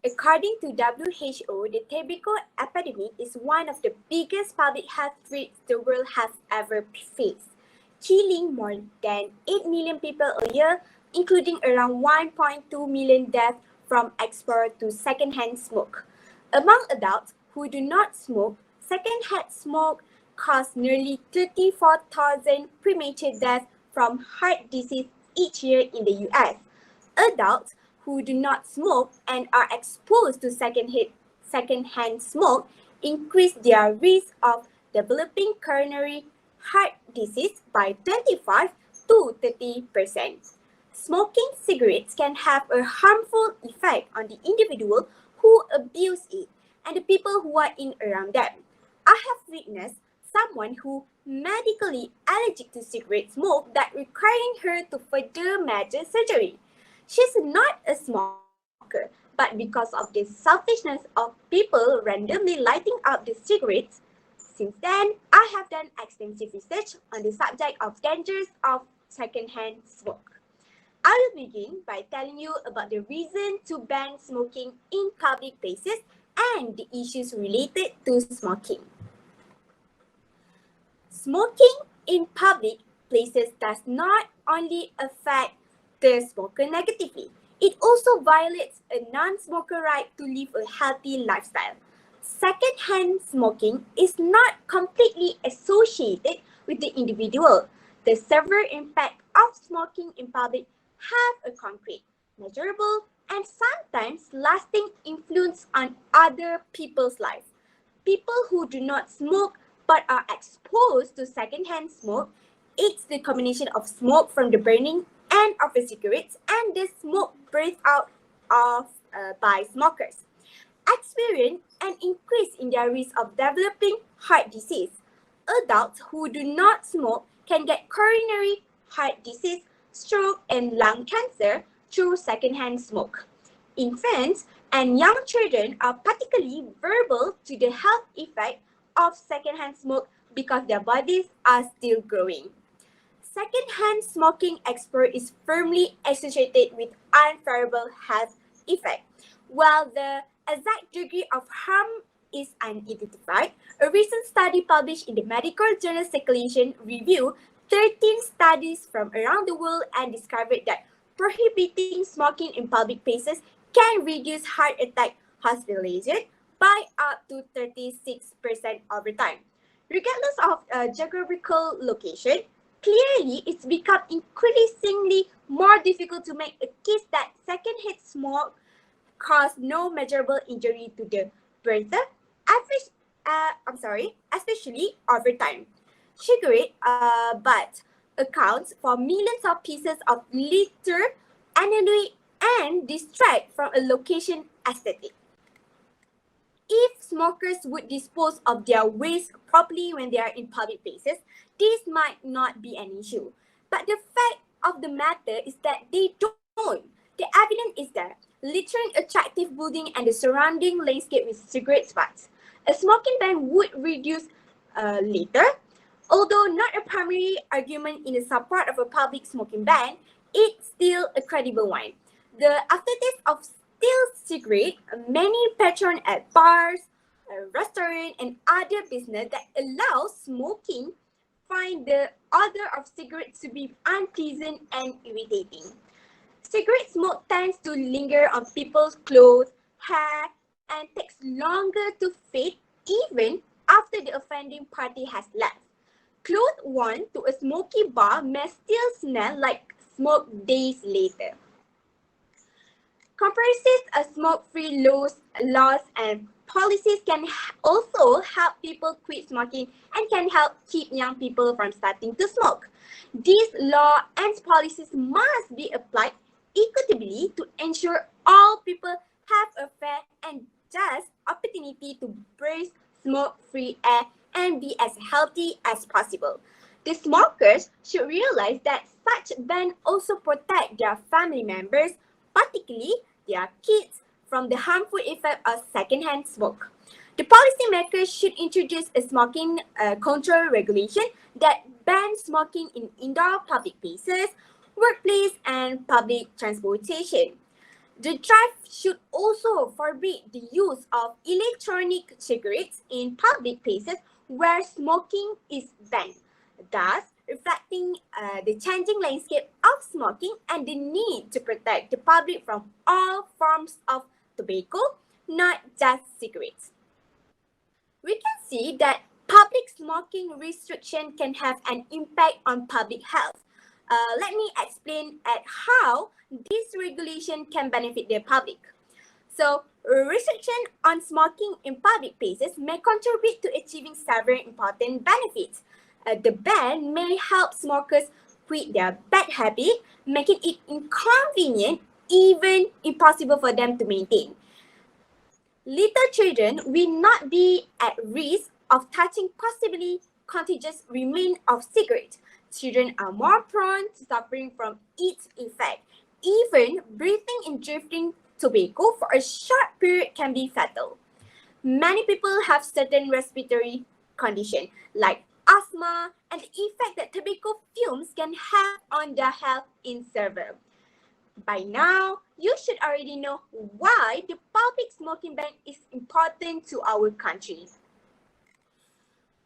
According to WHO, the tobacco epidemic is one of the biggest public health threats the world has ever faced, killing more than 8 million people a year, including around 1.2 million deaths from exposure to secondhand smoke. Among adults who do not smoke, secondhand smoke causes nearly 34,000 premature deaths from heart disease each year in the US. Adults who do not smoke and are exposed to secondhand smoke increase their risk of developing coronary heart disease by 25 to 30%. Smoking cigarettes can have a harmful effect on the individual who abuse it and the people who are in around them. I have witnessed someone who medically allergic to cigarette smoke that requiring her to further major surgery. She's not a smoker, but because of the selfishness of people randomly lighting up the cigarettes, since then, I have done extensive research on the subject of dangers of secondhand smoke. I will begin by telling you about the reason to ban smoking in public places and the issues related to smoking. Smoking in public places does not only affect the smoker negatively, it also violates a non-smoker right to live a healthy lifestyle. Secondhand smoking is not completely associated with the individual. The severe impact of smoking in public have a concrete, measurable, and sometimes lasting influence on other people's lives. People who do not smoke but are exposed to secondhand smoke, it's the combination of smoke from the burning end of the cigarettes and the smoke breathed out by smokers, experience an increase in their risk of developing heart disease. Adults who do not smoke can get coronary heart disease, stroke, and lung cancer through secondhand smoke. Infants and young children are particularly vulnerable to the health effect of secondhand smoke because their bodies are still growing. Secondhand smoking exposure is firmly associated with unfavorable health effects. While the exact degree of harm is unidentified, a recent study published in the medical journal Circulation reviewed 13 studies from around the world and discovered that prohibiting smoking in public places can reduce heart attack hospitalization by up to 36% over time. Regardless of geographical location, clearly it's become increasingly more difficult to make a case that secondhand smoke caused no measurable injury to the breather, especially over time. Cigarette butt accounts for millions of pieces of litter annually and distract from a location aesthetic. If smokers would dispose of their waste properly when they are in public places, this might not be an issue. But the fact of the matter is that they don't. The evidence is there, littering attractive building and the surrounding landscape with cigarette butts. A smoking ban would reduce litter. Although not a primary argument in the support of a public smoking ban, it's still a credible one. The aftertaste of still cigarette, many patrons at bars, restaurants, and other business that allow smoking find the odor of cigarettes to be unpleasant and irritating. Cigarette smoke tends to linger on people's clothes, hair, and takes longer to fade even after the offending party has left. Clothes worn to a smoky bar may still smell like smoke days later. Comprehensive smoke-free laws and policies can also help people quit smoking and can help keep young people from starting to smoke. These laws and policies must be applied equitably to ensure all people have a fair and just opportunity to breathe smoke-free air and be as healthy as possible. The smokers should realize that such ban also protect their family members, particularly their kids, from the harmful effect of secondhand smoke. The policymakers should introduce a smoking control regulation that bans smoking in indoor public places, workplace, and public transportation. The drive should also forbid the use of electronic cigarettes in public places where smoking is banned, thus reflecting the changing landscape of smoking and the need to protect the public from all forms of tobacco, not just cigarettes. We can see that public smoking restriction can have an impact on public health. Let me explain at how this regulation can benefit the public. So, restriction on smoking in public places may contribute to achieving several important benefits. The ban may help smokers quit their bad habit, making it inconvenient, even impossible for them to maintain. Little children will not be at risk of touching possibly contagious remains of cigarettes. Children are more prone to suffering from its effect. Even breathing in drifting tobacco for a short period can be fatal. Many people have certain respiratory conditions like asthma and the effect that tobacco fumes can have on their health is severe. By now, you should already know why the public smoking ban is important to our country.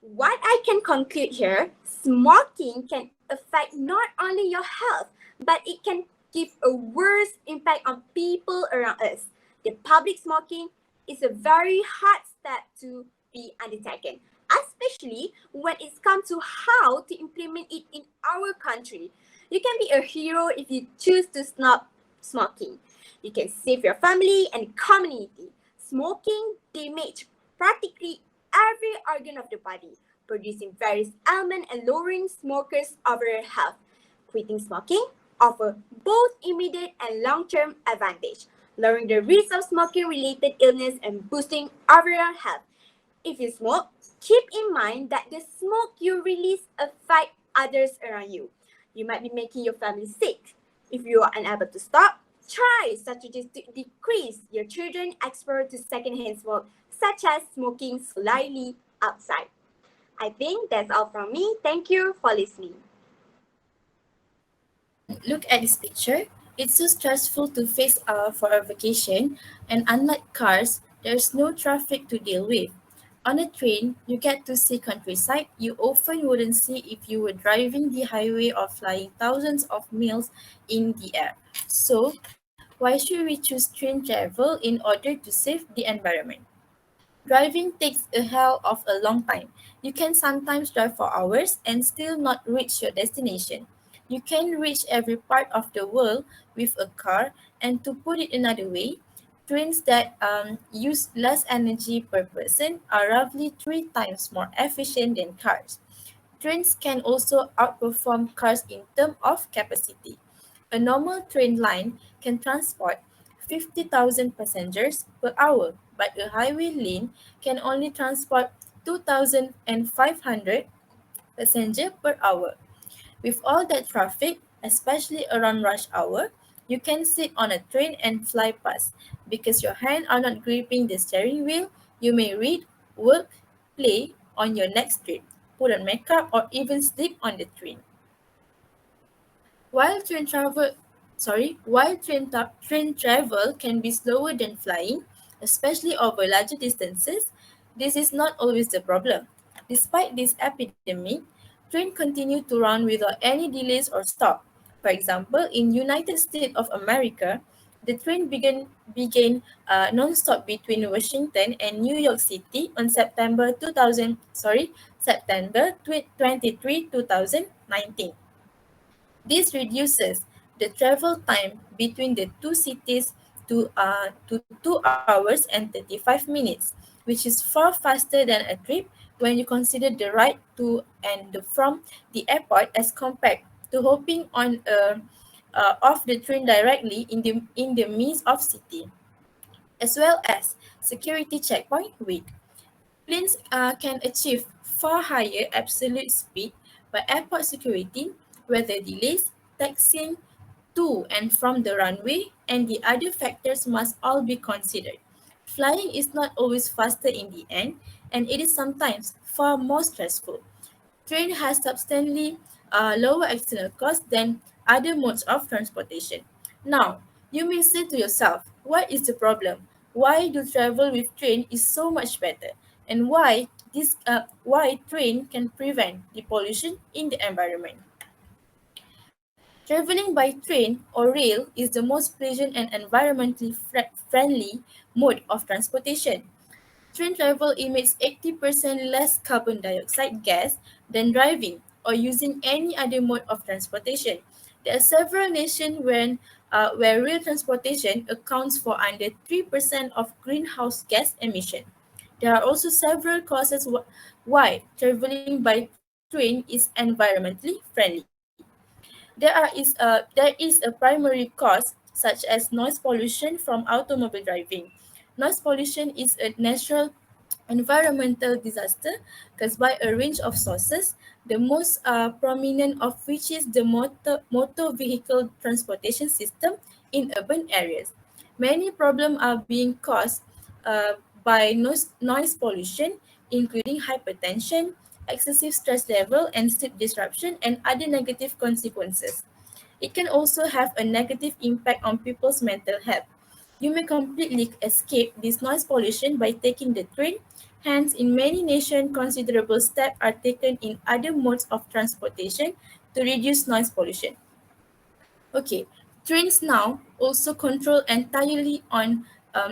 What I can conclude here, smoking can affect not only your health, but it can give a worse impact on people around us. The public smoking is a very hard step to be undertaken, especially when it's come to how to implement it in our country. You can be a hero if you choose to stop smoking. You can save your family and community. Smoking damages practically every organ of the body, producing various ailments and lowering smokers' overall health. Quitting smoking offers both immediate and long-term advantage, lowering the risk of smoking-related illness and boosting overall health. If you smoke, keep in mind that the smoke you release affects others around you. You might be making your family sick. If you are unable to stop, try strategies to decrease your children's exposure to secondhand smoke, such as smoking slightly outside. I think that's all from me. Thank you for listening. Look at this picture. It's so stressful to face for a vacation, and unlike cars, there's no traffic to deal with. On a train, you get to see countryside you often wouldn't see if you were driving the highway or flying thousands of miles in the air. So, why should we choose train travel in order to save the environment? Driving takes a hell of a long time. You can sometimes drive for hours and still not reach your destination. You can reach every part of the world with a car, and to put it another way, trains that use less energy per person are roughly 3 times more efficient than cars. Trains can also outperform cars in terms of capacity. A normal train line can transport 50,000 passengers per hour, but a highway lane can only transport 2,500 passengers per hour. With all that traffic, especially around rush hour, you can sit on a train and fly past. Because your hands are not gripping the steering wheel, you may read, work, play on your next trip, put on makeup, or even sleep on the train. While train travel, train travel can be slower than flying, especially over larger distances, this is not always the problem. Despite this epidemic, trains continue to run without any delays or stop. For example, in United States of America, the train began non-stop between Washington and New York City on September 23, 2019. This reduces the travel time between the two cities to 2 hours and 35 minutes, which is far faster than a trip when you consider the ride to and from the airport as compared to hopping on off the train directly in the midst of city, as well as security checkpoint wait. Planes can achieve far higher absolute speed by airport security, weather delays, taxiing to and from the runway, and the other factors must all be considered. Flying is not always faster in the end, and it is sometimes far more stressful. Train has substantially lower external costs than other modes of transportation. Now, You may say to yourself, what is the problem? Why do travel with train is so much better? And why train can prevent the pollution in the environment? Traveling by train or rail is the most pleasant and environmentally friendly mode of transportation. Train travel emits 80% less carbon dioxide gas than driving or using any other mode of transportation. There are several nations where rail transportation accounts for under 3% of greenhouse gas emission. There are also several causes why traveling by train is environmentally friendly. There is a primary cause such as noise pollution from automobile driving. Noise pollution is a natural environmental disaster caused by a range of sources, the most prominent of which is the motor vehicle transportation system in urban areas. Many problems are being caused by noise pollution, including hypertension, excessive stress level, and sleep disruption, and other negative consequences. It can also have a negative impact on people's mental health. You may completely escape this noise pollution by taking the train. Hence, in many nations, considerable steps are taken in other modes of transportation to reduce noise pollution. Okay, trains now also control entirely on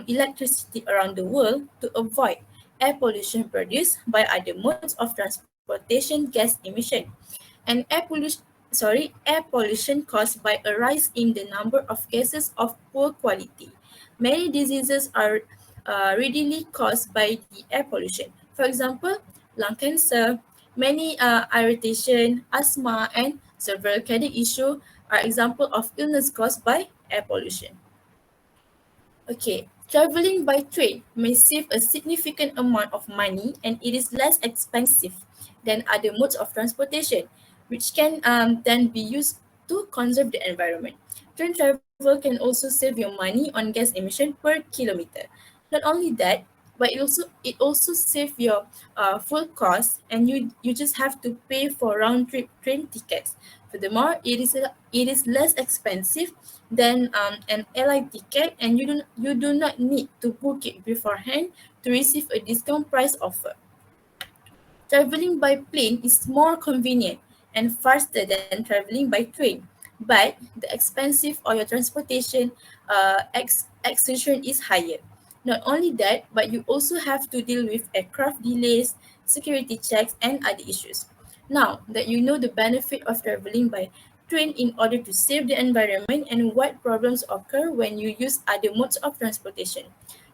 electricity around the world to avoid air pollution produced by other modes of transportation gas emission. And air pollution caused by a rise in the number of cases of poor quality. Many diseases are readily caused by the air pollution. For example, lung cancer, many irritation, asthma, and several cardiac issues are examples of illness caused by air pollution. Okay, traveling by train may save a significant amount of money and it is less expensive than other modes of transportation, which can then be used to conserve the environment. Train travel can also save your money on gas emission per kilometer. Not only that, but it also save your full cost and you just have to pay for round trip train tickets. Furthermore, it is less expensive than an airline ticket, and you do not need to book it beforehand to receive a discount price offer. Traveling by plane is more convenient and faster than traveling by train, but the expensive or your transportation extension is higher. Not only that, but you also have to deal with aircraft delays, security checks, and other issues. Now that you know the benefit of traveling by train in order to save the environment and what problems occur when you use other modes of transportation,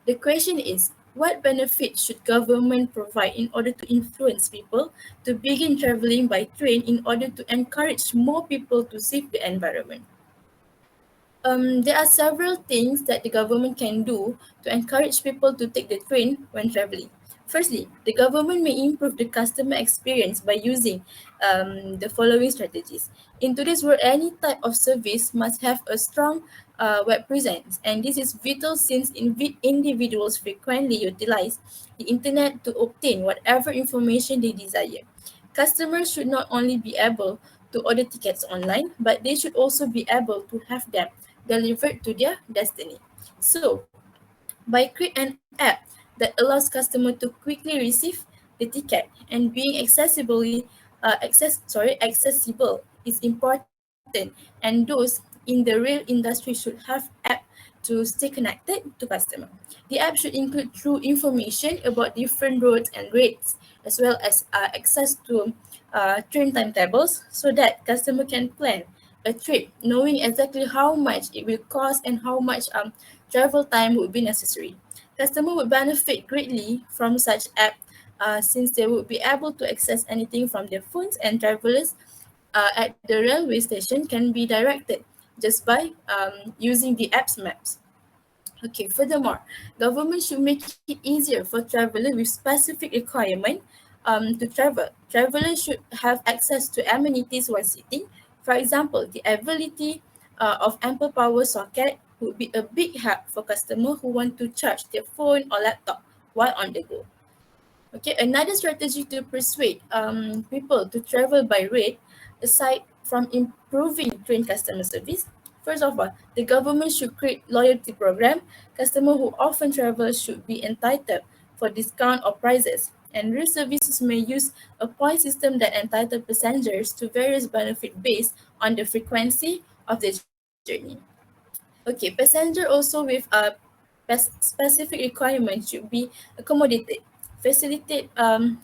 the question is, what benefits should government provide in order to influence people to begin traveling by train in order to encourage more people to save the environment? There are several things that the government can do to encourage people to take the train when traveling. Firstly, the government may improve the customer experience by using the following strategies. In today's world, any type of service must have a strong web presence, and this is vital since individuals frequently utilize the internet to obtain whatever information they desire. Customers should not only be able to order tickets online, but they should also be able to have them delivered to their destiny. So, by create an app that allows customer to quickly receive the ticket and being accessible is important, and those in the rail industry should have app to stay connected to customer. The app should include true information about different roads and rates, as well as access to train timetables so that customer can plan a trip knowing exactly how much it will cost and how much travel time would be necessary. Customer would benefit greatly from such app since they would be able to access anything from their phones, and travelers at the railway station can be directed just by using the app's maps. Okay, furthermore, government should make it easier for travelers with specific requirement to travel. Travelers should have access to amenities while sitting. For example, the availability of ample power socket would be a big help for customers who want to charge their phone or laptop while on the go. Okay, another strategy to persuade people to travel by rail, aside from improving train customer service, First of all, the government should create loyalty program. Customers who often travel should be entitled for discount or prices. And rail services may use a point system that entitle passengers to various benefits based on the frequency of the journey. Okay, passenger also with a specific requirement should be accommodated. Facilitate a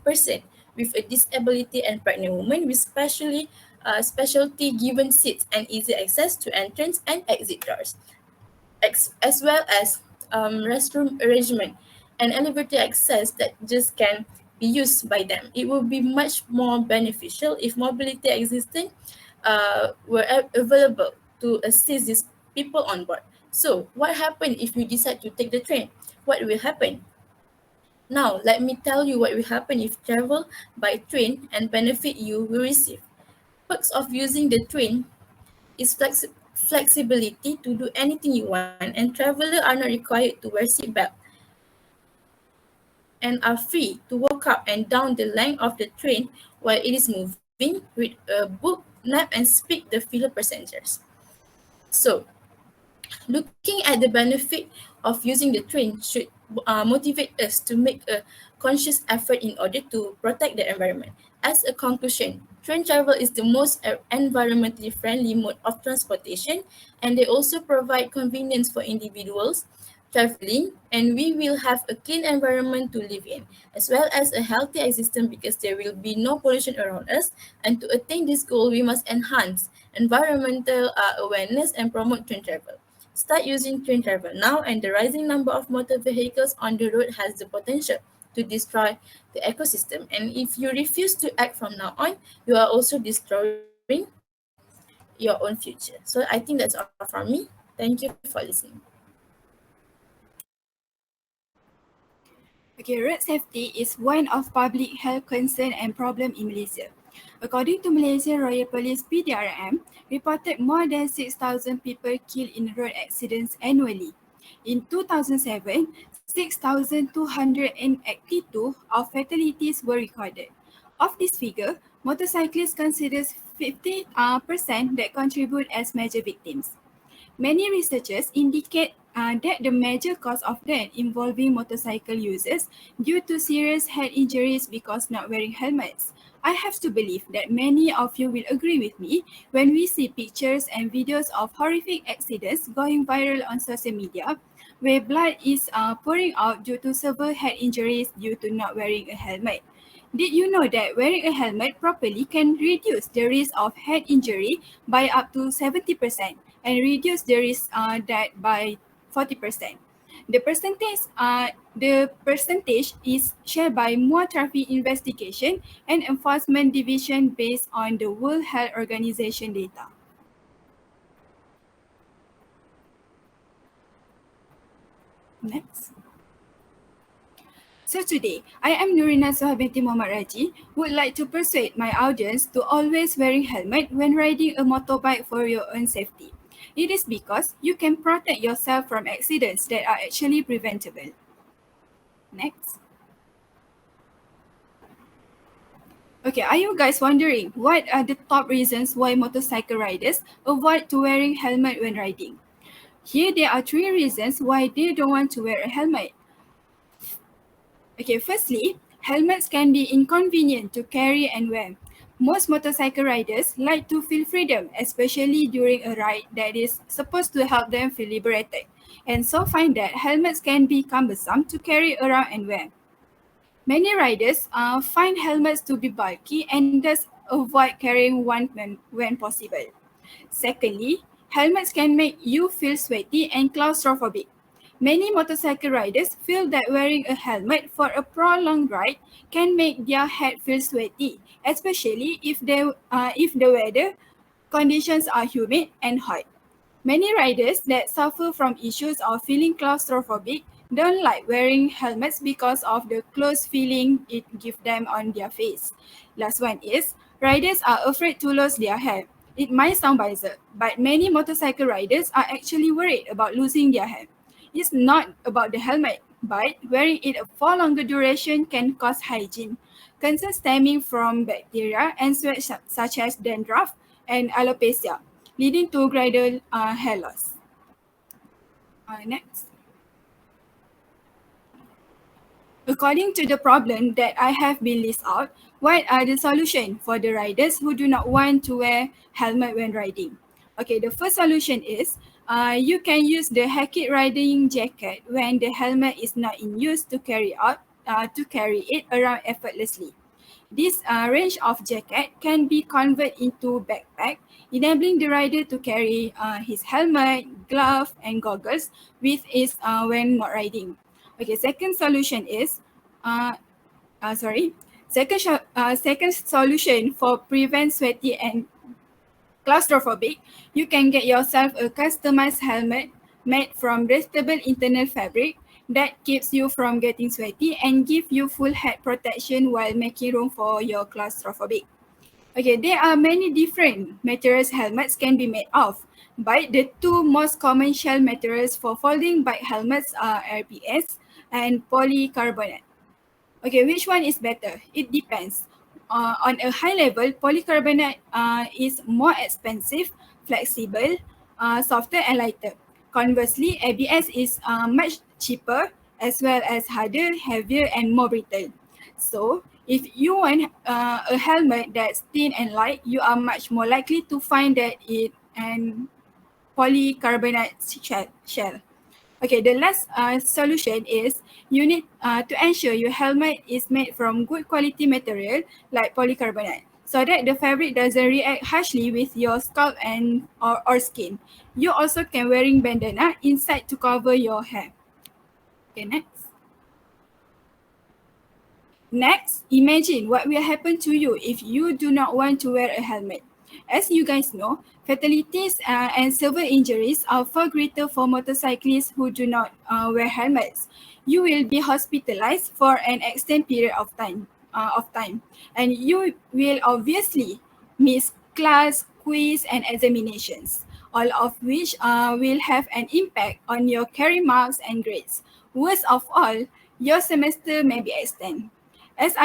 person with a disability and pregnant woman with specialty given seats and easy access to entrance and exit doors, as well as restroom arrangement and elevator access that just can be used by them. It will be much more beneficial if mobility existing were available to assist these people on board. So, what happens if you decide to take the train? What will happen? Now, let me tell you what will happen if travel by train and benefit you will receive. Perks of using the train is flexibility to do anything you want, and travelers are not required to wear seatbelt and are free to walk up and down the length of the train while it is moving, read a book, nap, and speak the fellow passengers. So, looking at the benefit of using the train should motivate us to make a conscious effort in order to protect the environment. As a conclusion, train travel is the most environmentally friendly mode of transportation, and they also provide convenience for individuals traveling, and we will have a clean environment to live in, as well as a healthy existence because there will be no pollution around us. And to attain this goal, we must enhance environmental awareness and promote train travel. Start using train travel now, and the rising number of motor vehicles on the road has the potential to destroy the ecosystem. And if you refuse to act from now on, you are also destroying your own future. So I think that's all from me. Thank you for listening. Okay, road safety is one of public health concern and problem in Malaysia. According to Malaysia Royal Police PDRM, reported more than 6,000 people killed in road accidents annually. In 2007, 6,282 of fatalities were recorded. Of this figure, motorcyclists considers 50% that contribute as major victims. Many researchers indicate that the major cause of death involving motorcycle users due to serious head injuries because not wearing helmets. I have to believe that many of you will agree with me when we see pictures and videos of horrific accidents going viral on social media where blood is pouring out due to severe head injuries due to not wearing a helmet. Did you know that wearing a helmet properly can reduce the risk of head injury by up to 70% and reduce the risk death by 40%? The percentage is shared by More Traffic Investigation and Enforcement Division based on the World Health Organization data. Next. So today, I am Nurin binti Muhammad RAJI, would like to persuade my audience to always wearing helmet when riding a motorbike for your own safety. It is because you can protect yourself from accidents that are actually preventable. Next. Okay, are you guys wondering what are the top reasons why motorcycle riders avoid to wearing helmet when riding? Here there are 3 reasons why they don't want to wear a helmet. Okay, firstly, helmets can be inconvenient to carry and wear. Most motorcycle riders like to feel freedom, especially during a ride that is supposed to help them feel liberated, and so find that helmets can be cumbersome to carry around and wear. Many riders find helmets to be bulky and thus avoid carrying one when possible. Secondly, helmets can make you feel sweaty and claustrophobic. Many motorcycle riders feel that wearing a helmet for a prolonged ride can make their head feel sweaty, especially if the weather conditions are humid and hot. Many riders that suffer from issues of feeling claustrophobic don't like wearing helmets because of the close feeling it gives them on their face. Last one is, riders are afraid to lose their hair. It might sound bizarre, but many motorcycle riders are actually worried about losing their hair. It's not about the helmet, but wearing it for longer duration can cause hygiene concerns stemming from bacteria and sweat such as dandruff and alopecia. leading to gradual hair loss. Next. According to the problem that I have been listed out, what are the solutions for the riders who do not want to wear helmet when riding? Okay, the first solution is you can use the hackett riding jacket when the helmet is not in use to carry it around effortlessly. This range of jacket can be converted into backpack, enabling the rider to carry his helmet, glove, and goggles with ease when not riding. Okay, second solution is, uh, sorry, second solution for prevent sweaty and claustrophobic, you can get yourself a customized helmet made from breathable internal fabric that keeps you from getting sweaty and give you full head protection while making room for your claustrophobic. Okay, there are many different materials helmets can be made of, but the two most common shell materials for folding bike helmets are RPS and polycarbonate. Okay, which one is better? It depends. On a high level, polycarbonate is more expensive, flexible, softer and lighter. Conversely, ABS is much cheaper as well as harder, heavier and more brittle. So, if you want a helmet that's thin and light, you are much more likely to find that it an polycarbonate shell. Okay, the last solution is you need to ensure your helmet is made from good quality material like polycarbonate so that the fabric doesn't react harshly with your scalp and or skin. You also can wearing bandana inside to cover your hair. Okay, next. Next, imagine what will happen to you if you do not want to wear a helmet. As you guys know, fatalities and severe injuries are far greater for motorcyclists who do not wear helmets. You will be hospitalized for an extended period of time, and you will obviously miss class, quiz, and examinations, all of which will have an impact on your career marks and grades. Worst of all, your semester may be extended. As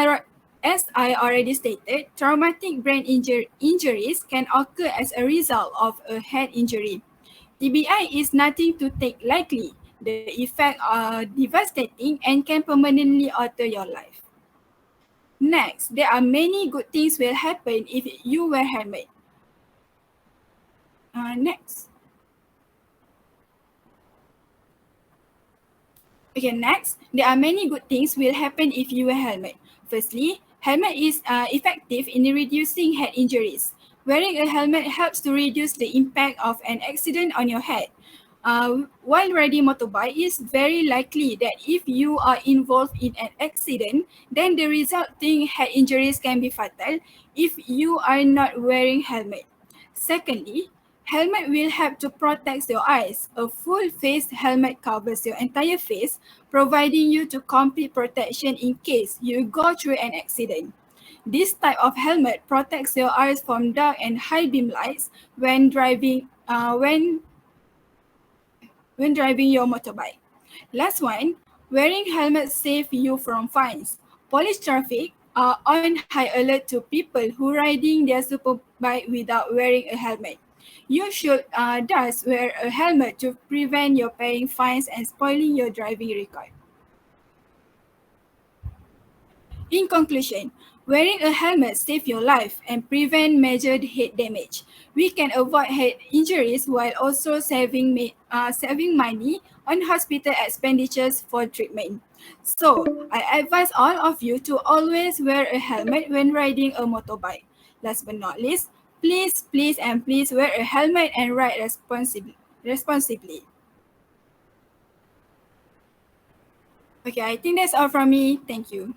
I already stated, traumatic brain injuries can occur as a result of a head injury. TBI is nothing to take lightly. The effects are devastating and can permanently alter your life. Next, there are many good things will happen if you wear helmet. Next. Okay, next, there are many good things will happen if you wear helmet. Firstly, helmet is effective in reducing head injuries. Wearing a helmet helps to reduce the impact of an accident on your head. While riding motorbike, it's very likely that if you are involved in an accident, then the resulting head injuries can be fatal if you are not wearing helmet. Secondly, helmet will help to protect your eyes. A full face helmet covers your entire face, providing you to complete protection in case you go through an accident. This type of helmet protects your eyes from dark and high beam lights when driving your motorbike. Last one, wearing helmets save you from fines. Police traffic are on high alert to people who riding their superbike without wearing a helmet. You should thus wear a helmet to prevent your paying fines and spoiling your driving record. In conclusion, wearing a helmet saves your life and prevent major head damage. We can avoid head injuries while also saving money on hospital expenditures for treatment. So, I advise all of you to always wear a helmet when riding a motorbike. Last but not least, please wear a helmet and ride responsibly. Okay, I think that's all from me. Thank you.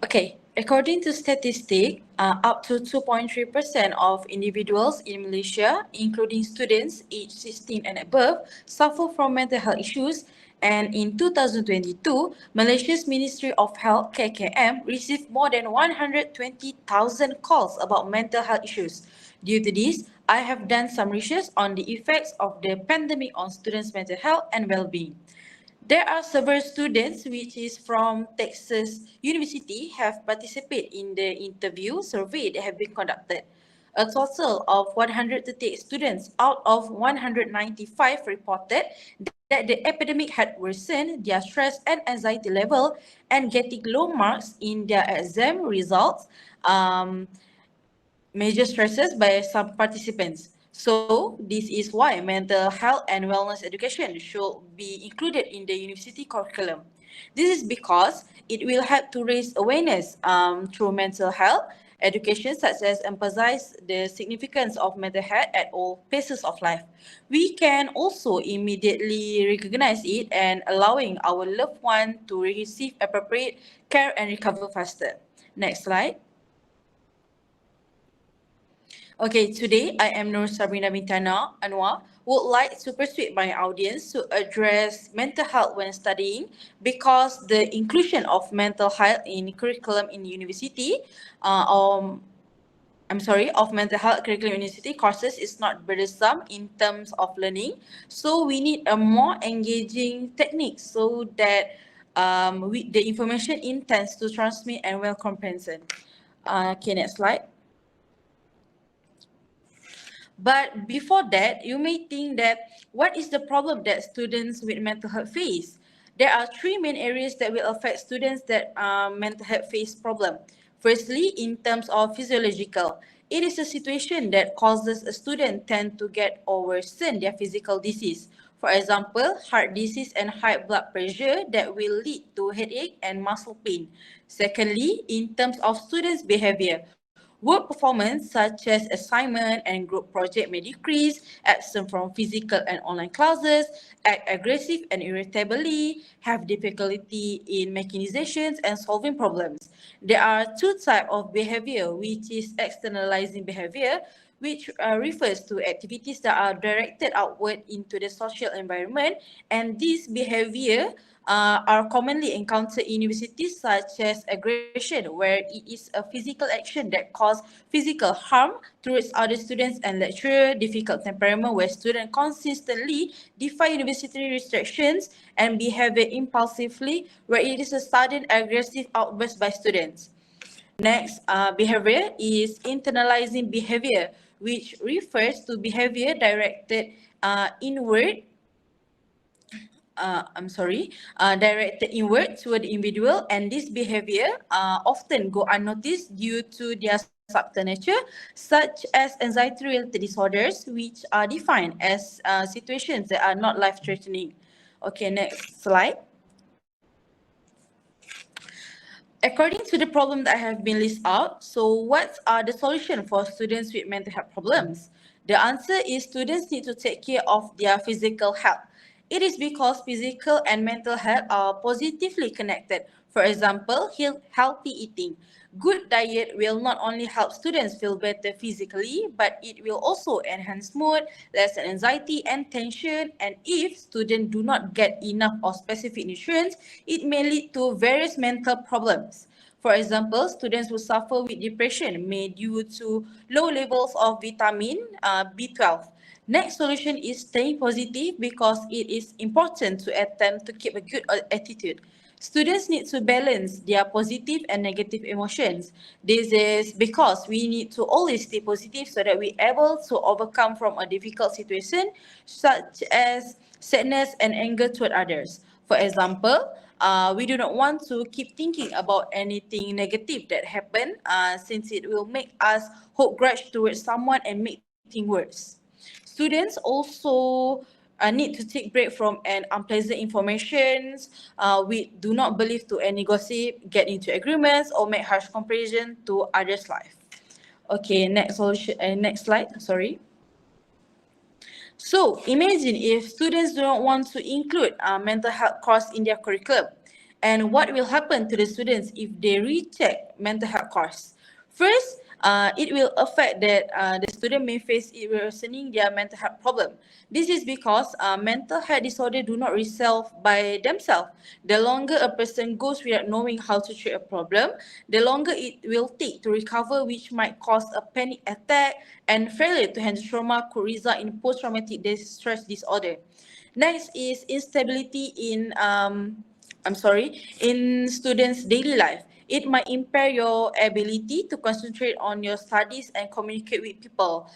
Okay, according to statistics, up to 2.3% of individuals in Malaysia, including students aged 16 and above, suffer from mental health issues. And in 2022, Malaysia's Ministry of Health (KKM) received more than 120,000 calls about mental health issues. Due to this, I have done some research on the effects of the pandemic on students' mental health and well-being. There are several students which is from Texas University have participated in the interview survey that have been conducted. A total of 138 students out of 195 reported that the epidemic had worsened their stress and anxiety level and getting low marks in their exam results. Major stresses by some participants. So this is why mental health and wellness education should be included in the university curriculum. This is because it will help to raise awareness through mental health education, such as emphasize the significance of mental health at all phases of life. We can also immediately recognize it and allowing our loved one to receive appropriate care and recover faster. Next slide. Okay, today I am NURSABRINA ANUAR, would like to persuade my audience to address mental health when studying because the inclusion of mental health in curriculum in university, of mental health curriculum university courses is not burdensome in terms of learning. So we need a more engaging technique so that the information intends to transmit and well comprehension. Okay, next slide. But before that, you may think that what is the problem that students with mental health face? There are three main areas that will affect students that mental health face problem. Firstly, in terms of physiological, it is a situation that causes a student tend to get or worsen their physical disease. For example, heart disease and high blood pressure that will lead to headache and muscle pain. Secondly, in terms of students' behavior, work performance such as assignment and group project may decrease, absent from physical and online classes, act aggressive and irritably, have difficulty in making decisions and solving problems. There are two types of behavior, which is externalizing behavior, which refers to activities that are directed outward into the social environment, and this behavior are commonly encountered in universities such as aggression, where it is a physical action that causes physical harm towards other students and lecturer, difficult temperament where students consistently defy university restrictions and behave impulsively, where it is a sudden aggressive outburst by students. Next, behavior is internalizing behavior, which refers to behavior directed inward directed inward toward the individual, and this behavior often go unnoticed due to their subtle nature, such as anxiety-related disorders, which are defined as situations that are not life-threatening. Okay, next slide. According to the problem that I have been listed out, so what are the solutions for students with mental health problems? The answer is students need to take care of their physical health. It is because physical and mental health are positively connected. For example, healthy eating. Good diet will not only help students feel better physically, but it will also enhance mood, lessen anxiety and tension. And if students do not get enough of specific nutrients, it may lead to various mental problems. For example, students who suffer with depression may due to low levels of vitamin B12. Next solution is staying positive because it is important to attempt to keep a good attitude. Students need to balance their positive and negative emotions. This is because we need to always stay positive so that we're able to overcome from a difficult situation such as sadness and anger toward others. For example, we do not want to keep thinking about anything negative that happened since it will make us hold grudge towards someone and make things worse. Students also need to take break from an unpleasant information. We do not believe to any gossip, get into agreements, or make harsh comparison to others' life. Okay, next solution. Next slide. Sorry. So imagine if students do not want to include mental health course in their curriculum, and what will happen to the students if they reject mental health course? First, it will affect that the student may face it worsening their mental health problem. This is because mental health disorder do not resolve by themselves. The longer a person goes without knowing how to treat a problem, the longer it will take to recover, which might cause a panic attack, and failure to handle trauma could result in post-traumatic stress disorder. Next is instability in students' daily life. It might impair your ability to concentrate on your studies and communicate with people.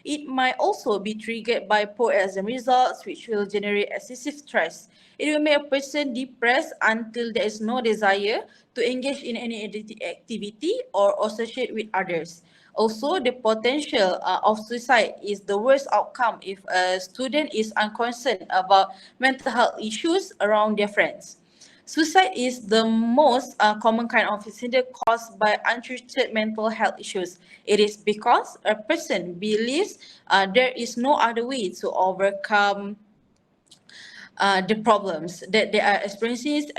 It might also be triggered by poor exam results, which will generate excessive stress. It will make a person depressed until there is no desire to engage in any activity or associate with others. Also, the potential of suicide is the worst outcome if a student is unconcerned about mental health issues around their friends. Suicide is the most common kind of suicide caused by untreated mental health issues. It is because a person believes there is no other way to overcome the problems that they are experiencing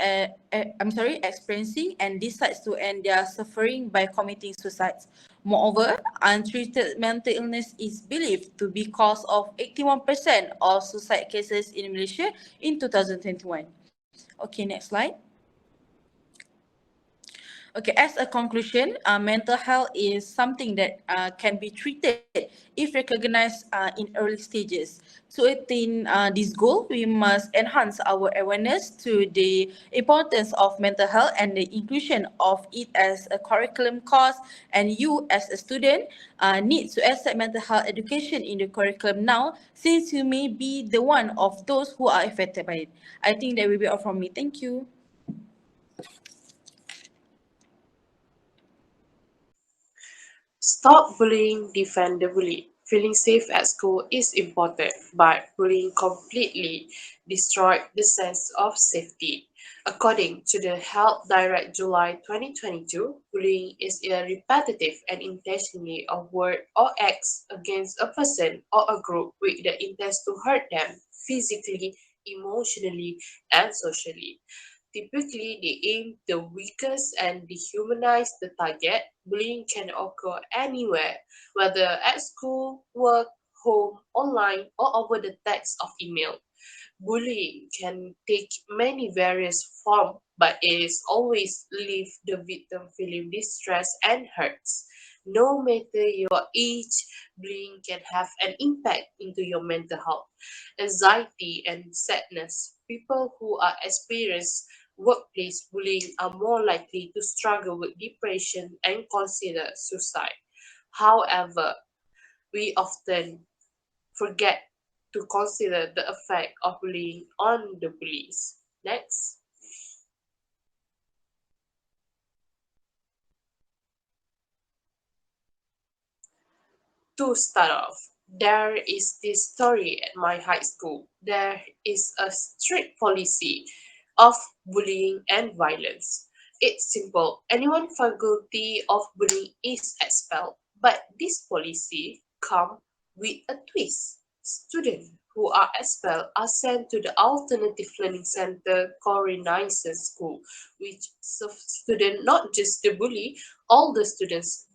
and decides to end their suffering by committing suicide. Moreover, untreated mental illness is believed to be cause of 81% of suicide cases in Malaysia in 2021. Okay, next slide. Okay, as a conclusion, mental health is something that can be treated if recognized in early stages. To attain this goal, we must enhance our awareness to the importance of mental health and the inclusion of it as a curriculum course. And you, as a student, need to accept mental health education in the curriculum now, since you may be the one of those who are affected by it. I think that will be all from me. Thank you. Stop bullying, defend the bully. Feeling safe at school is important, but bullying completely destroyed the sense of safety. According to the Health Direct July 2022, bullying is a repetitive and intentionally of word or acts against a person or a group with the intent to hurt them physically, emotionally, and socially. Typically, they aim the weakest and dehumanize the target. Bullying can occur anywhere, whether at school, work, home, online, or over the text of email. Bullying can take many various forms, but it is always leave the victim feeling distress and hurts. No matter your age, bullying can have an impact into your mental health, anxiety, and sadness. People who are experiencing workplace bullying are more likely to struggle with depression and consider suicide. However, we often forget to consider the effect of bullying on the bullies. Next. To start off, there is this story at my high school. There is a strict policy of bullying and violence. It's simple. Anyone found guilty of bullying is expelled. But this policy comes with a twist. Students who are expelled are sent to the Alternative Learning Center Coronization School, which serves students, not just the bully, all the students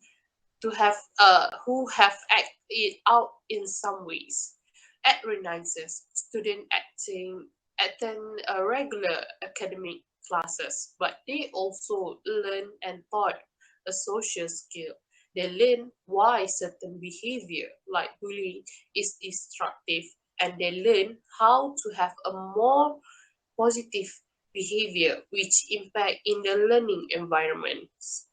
to have who have acted out in some ways. At Renaissance, students attend regular academic classes, but they also learn and taught a social skill. They learn why certain behavior, like bullying, is destructive, and they learn how to have a more positive behavior which impact in the learning environments.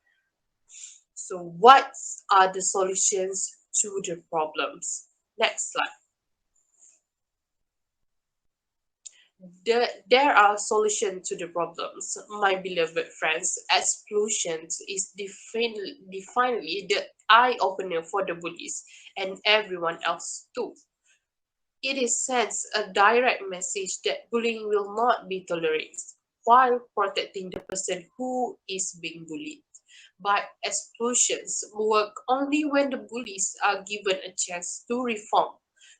So what are the solutions to the problems? Next slide. There are solutions to the problems, my beloved friends. Explosion is definitely the eye-opener for the bullies and everyone else too. It is sends a direct message that bullying will not be tolerated while protecting the person who is being bullied. But explosions work only when the bullies are given a chance to reform.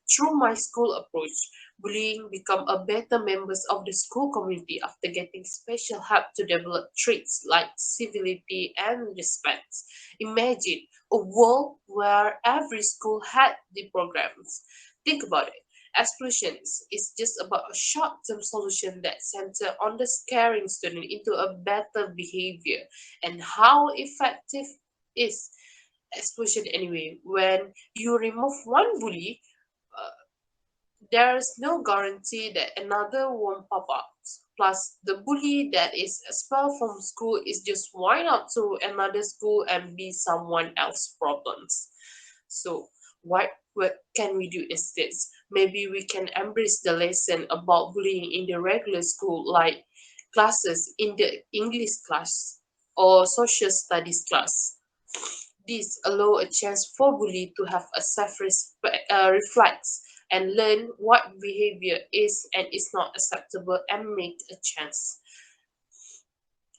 Through my school approach, Bullying become a better members of the school community after getting special help to develop traits like civility and respect. Imagine a world where every school had the programs. Think about it. Explosions is just about a short-term solution that center on the scaring student into a better behavior. And how effective is explosion anyway? When you remove one bully, uh, there's no guarantee that another won't pop up. Plus, the bully that is expelled from school is just wind up to another school and be someone else's problems. So, what can we do instead? Maybe we can embrace the lesson about bullying in the regular school, like classes in the English class or social studies class. This allow a chance for bully to have a reflex and learn what behavior is and is not acceptable and make a chance.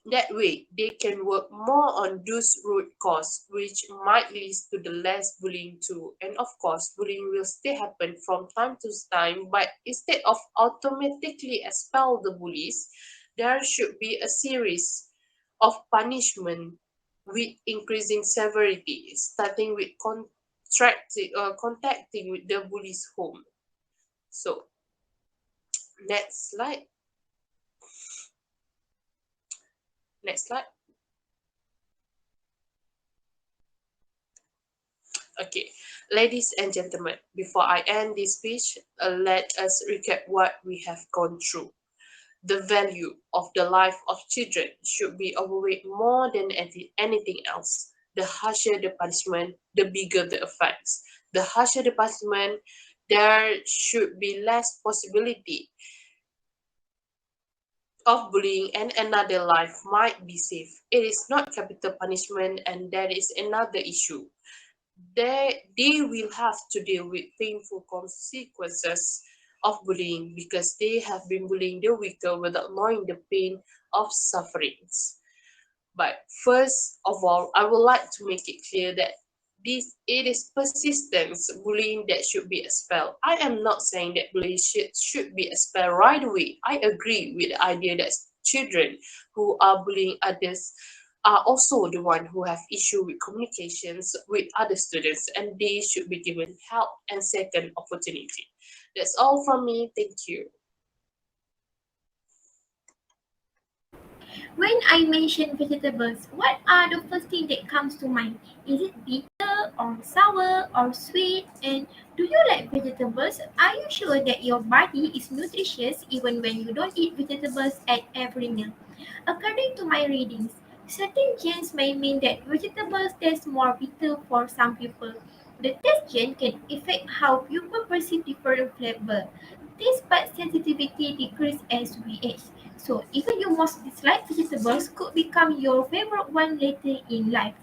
That way, they can work more on those root cause, which might lead to the less bullying too. And of course, bullying will still happen from time to time, but instead of automatically expel the bullies, there should be a series of punishment with increasing severity, starting with contacting with the bully's home. So, next slide. Next slide. Okay, ladies and gentlemen, before I end this speech, let us recap what we have gone through. The value of the life of children should be overweight more than anything else. The harsher the punishment, the bigger the effects. The harsher the punishment, there should be less possibility of bullying and another life might be saved. It is not capital punishment and that is another issue. They will have to deal with painful consequences of bullying because they have been bullying the weaker without knowing the pain of sufferings. But first of all, I would like to make it clear that it is persistence bullying that should be expelled. I am not saying that bullying should be expelled right away. I agree with the idea that children who are bullying others are also the one who have issue with communications with other students and they should be given help and second opportunity. That's all from me. Thank you. When I mention vegetables, what are the first thing that comes to mind? Is it bitter or sour or sweet? And do you like vegetables? Are you sure that your body is nutritious even when you don't eat vegetables at every meal? According to my readings, certain genes may mean that vegetables taste more bitter for some people. The taste gene can affect how people perceive different flavor. Taste bud sensitivity decreases as we age. So even your most disliked vegetables could become your favorite one later in life.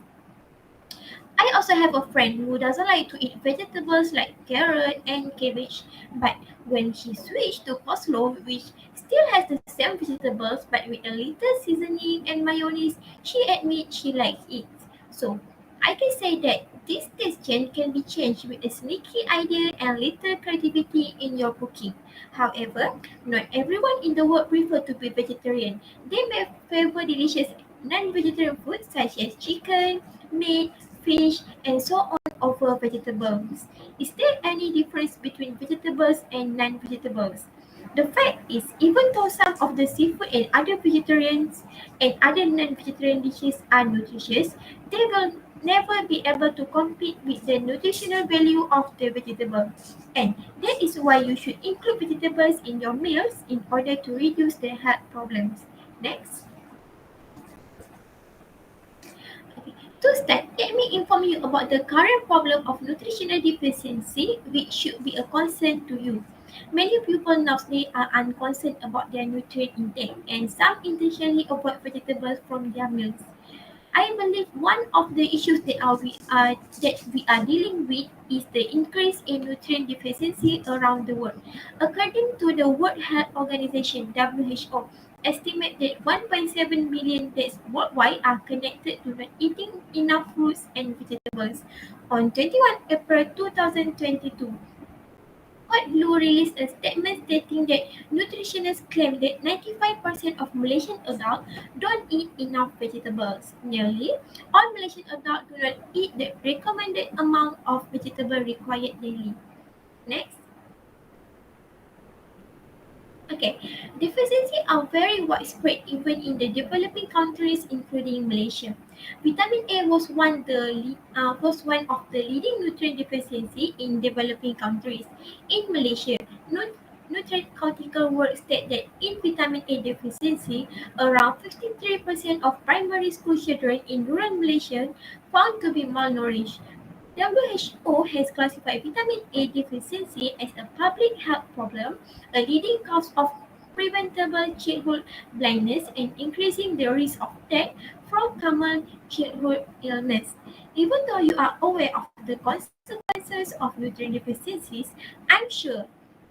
I also have a friend who doesn't like to eat vegetables like carrot and cabbage, but when she switched to coleslaw, which still has the same vegetables but with a little seasoning and mayonnaise, she admits she likes it. So I can say that this taste change can be changed with a sneaky idea and little creativity in your cooking. However, not everyone in the world prefer to be vegetarian. They may favor delicious non-vegetarian foods such as chicken, meat, fish, and so on over vegetables. Is there any difference between vegetables and non-vegetables? The fact is, even though some of the seafood and other vegetarians and other non-vegetarian dishes are nutritious, they will never be able to compete with the nutritional value of the vegetable. And that is why you should include vegetables in your meals in order to reduce the health problems. Next. To start, let me inform you about the current problem of nutritional deficiency, which should be a concern to you. Many people nowadays are unconcerned about their nutrient intake, and some intentionally avoid vegetables from their meals. I believe one of the issues that we are dealing with is the increase in nutrient deficiency around the world. According to the World Health Organization (WHO), estimate that 1.7 million deaths worldwide are connected to not eating enough fruits and vegetables. On 21 April 2022, Report Blue released a statement stating that nutritionists claim that 95% of Malaysian adults don't eat enough vegetables. Nearly all Malaysian adults do not eat the recommended amount of vegetable required daily. Next. Okay, deficiencies are very widespread even in the developing countries, including Malaysia. Vitamin A was one of the leading nutrient deficiency in developing countries. In Malaysia, Nutraceutical Work state that in vitamin A deficiency, around 53% of primary school children in rural Malaysia found to be malnourished. WHO has classified vitamin A deficiency as a public health problem, a leading cause of preventable childhood blindness and increasing the risk of death from common childhood illness. Even though you are aware of the consequences of nutrient deficiencies, I'm sure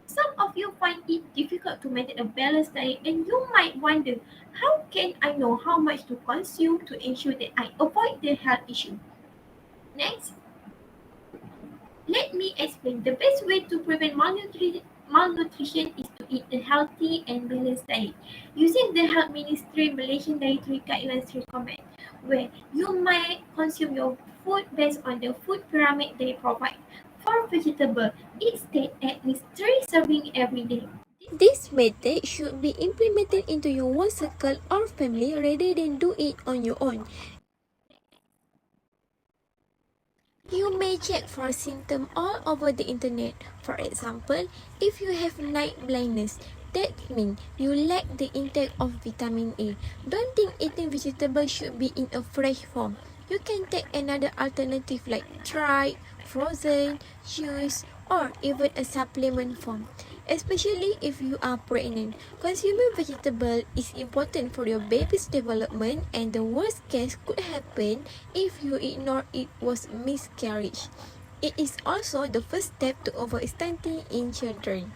some of you find it difficult to maintain a balanced diet, and you might wonder, how can I know how much to consume to ensure that I avoid the health issue? Next. Let me explain. The best way to prevent malnutrition is to eat a healthy and balanced diet. Using the Health Ministry Malaysian Dietary Guidelines recommend, where you might consume your food based on the food pyramid they provide. For vegetable, eat steak at least 3 servings every day. This method should be implemented into your work circle or family rather than do it on your own. You may check for symptoms all over the internet. For example, if you have night blindness, that means you lack the intake of vitamin A. Don't think eating vegetables should be in a fresh form. You can take another alternative like dried, frozen, juice, or even a supplement form. Especially if you are pregnant, consuming vegetable is important for your baby's development, and the worst case could happen if you ignore it was miscarriage. It is also the first step to avoid stunting in children.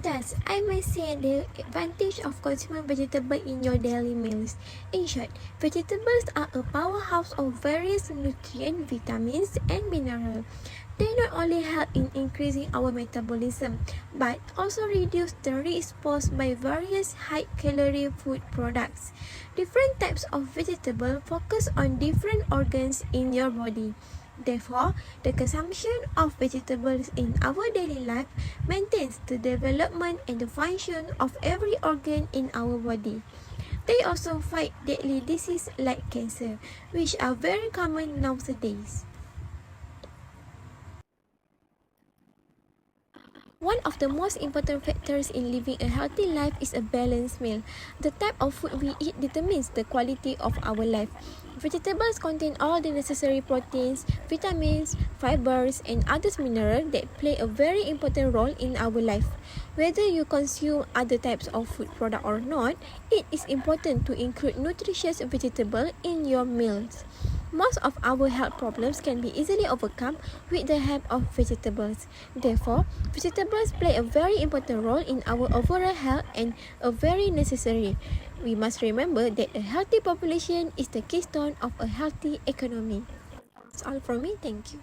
Thus, I may say the advantage of consuming vegetables in your daily meals. In short, vegetables are a powerhouse of various nutrients, vitamins, and minerals. They not only help in increasing our metabolism, but also reduce the risk posed by various high-calorie food products. Different types of vegetables focus on different organs in your body. Therefore, the consumption of vegetables in our daily life maintains the development and the function of every organ in our body. They also fight deadly diseases like cancer, which are very common nowadays. One of the most important factors in living a healthy life is a balanced meal. The type of food we eat determines the quality of our life. Vegetables contain all the necessary proteins, vitamins, fibers, and other minerals that play a very important role in our life. Whether you consume other types of food product or not, it is important to include nutritious vegetables in your meals. Most of our health problems can be easily overcome with the help of vegetables. Therefore, vegetables play a very important role in our overall health and are very necessary. We must remember that a healthy population is the keystone of a healthy economy. That's all from me. Thank you.